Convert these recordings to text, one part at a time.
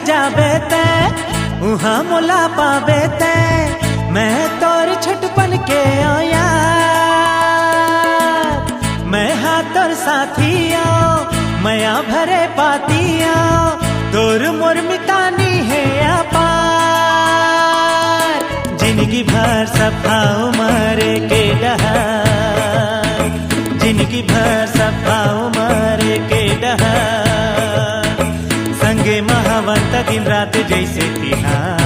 जाबे ते उहाँ मोला पाबे ते मैं तोर छुटपन के ओ यार। मैं हाँ तोर साथिया मया भरे पातिया तोर मोर मितानी है अपार। जिंदगी भर सफा उमर के डहार, जिंदगी भर सफा उमर के डहार। संगे महावंत दिन रात जैसे तिहार,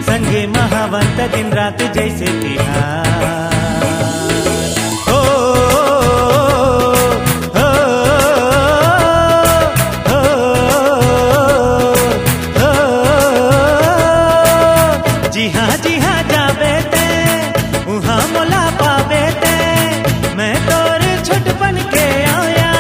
संगे महावंत दिन रात जैसे तिहार। जी हाँ जाबे ते उहाँ मोला पाबे ते मैं तोर छुटपन के ओ यार।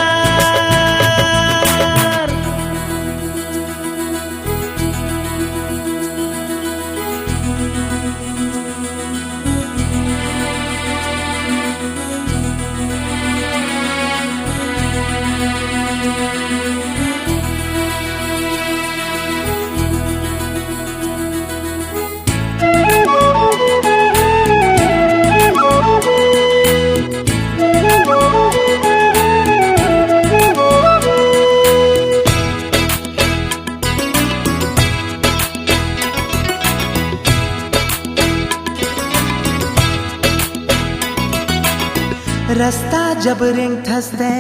रस्ता जब रिंग थसते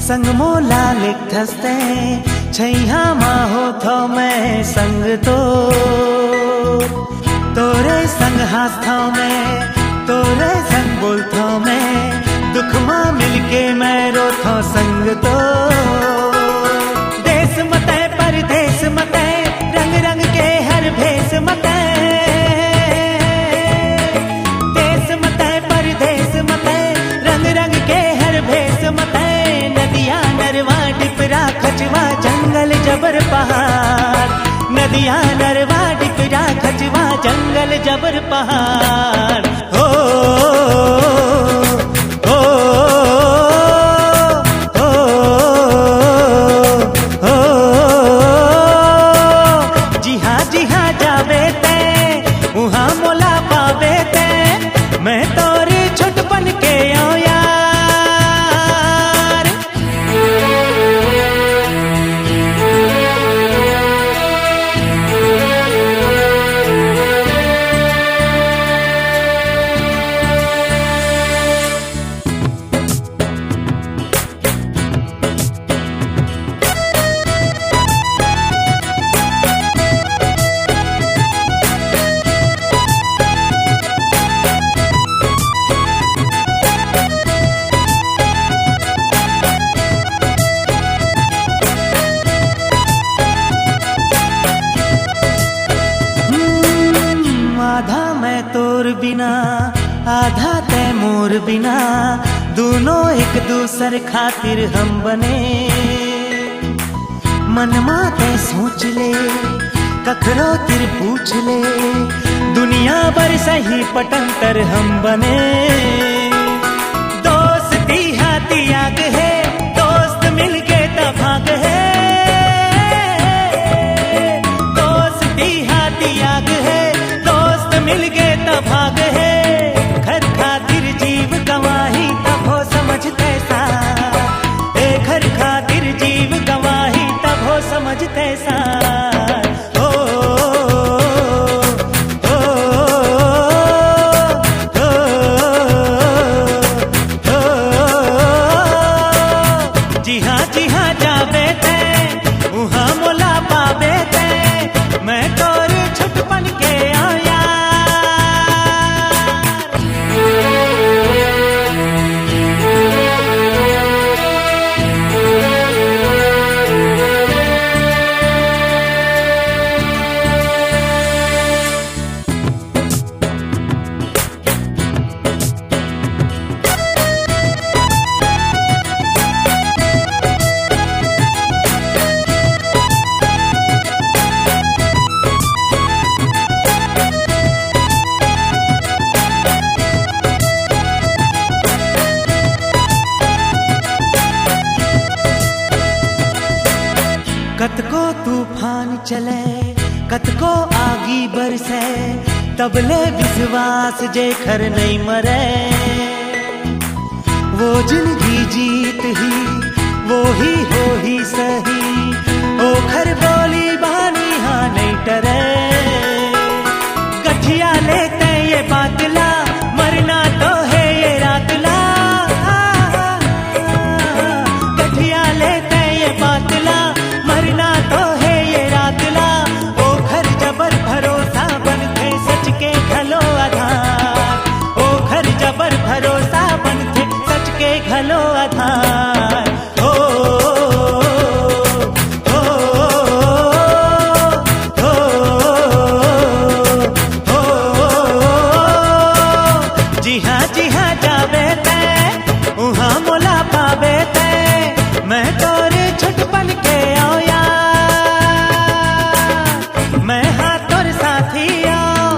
संग मोला लिख थसते छैया माँ हो थो मैं संग तो तोरे संग हाथ थो मैं तोरे संग बोल थो मैं दुख माँ मिलके मैं रो थो संग तो। देश मते परदेश मते रंग रंग के हर भेष मते, देश मते परदेश मते रंग रंग के हर भेष मते। नदिया नरवा डिपरा खचवा जंगल जबर पहाड़, नदिया नरवा डिपरा खचवा जंगल जबर पहाड़। हो हो हो हो जी हाँ जाबे ते उहाँ मोला पाबे ते मैं तोर छुटपन के ओ यार। आधा मैं तोर बिना आधा ते मोर बिना दोनों एक दूसर खातिर हम बने। मनमा ते सोच ले कखरो तिर पूछ ले दुनिया भर सही पटंतर हम बने। दोस्ती हाथी आग है दोस्त मिलके तभाग है, दोस्ती हाथी आग है दोस्त मिल गए तब भाग है। घर खातिर जीव गवाही तब हो समझते सा, ए घर खातिर जीव गवाही तब हो समझते सा। हो हो हो हो जी हाँ जाबे ते उहाँ मोला पाबे ते मैं तोर छुटपन के ओ यार। तूफान चले कतको आगी बरसे तबले विश्वास जे खर नहीं मरे। वो जिंदगी जीत ही वो ही हो ही सही, ओ खर बोली बानी हाँ नहीं डरे। गठिया लेते ये बातला मरना तो है ये रातला, गठिया लेते ये बातला मरना तो है ये रातला। ओ घर जबर भरोसा बनते सच के घलो आधार, ओ घर जबर भरोसा बनते सच के घलो आधार। हो हो हो हो जी हाँ जावे ते उहाँ मोला पावे ते, मैं तोरे छुटपन के आओ यार, मैं हाँ तोर साथी आओ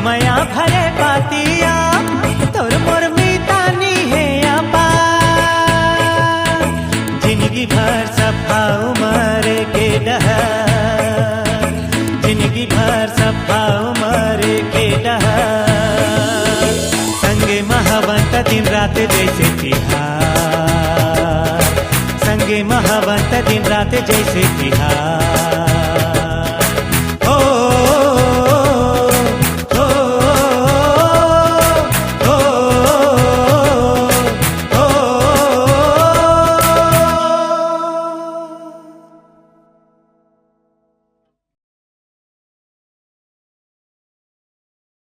मया भरे पाती आओ, तोर मोर मीतानी है आपा। जिंदगी भर सफा उमर के डहर, जिंदगी भर सफा उमर के डहर। संगे महावंत दिन रात जैसे तिहार, संगे महावंत दिन रात जैसे तिहार।